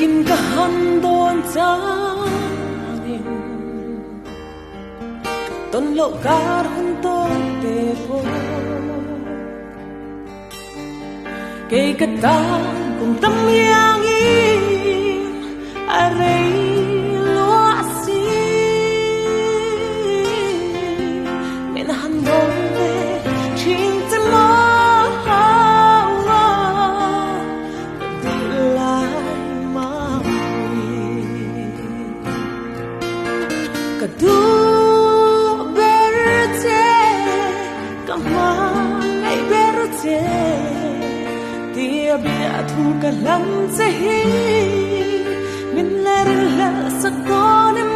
kin ka handon tangin ton lo kar hunton te po kay katang kung tamyang aray lo asi minahandon ve chinta mo Kadu berute kamang ay berute Tia biatu kalang sahi min lerin la sa konem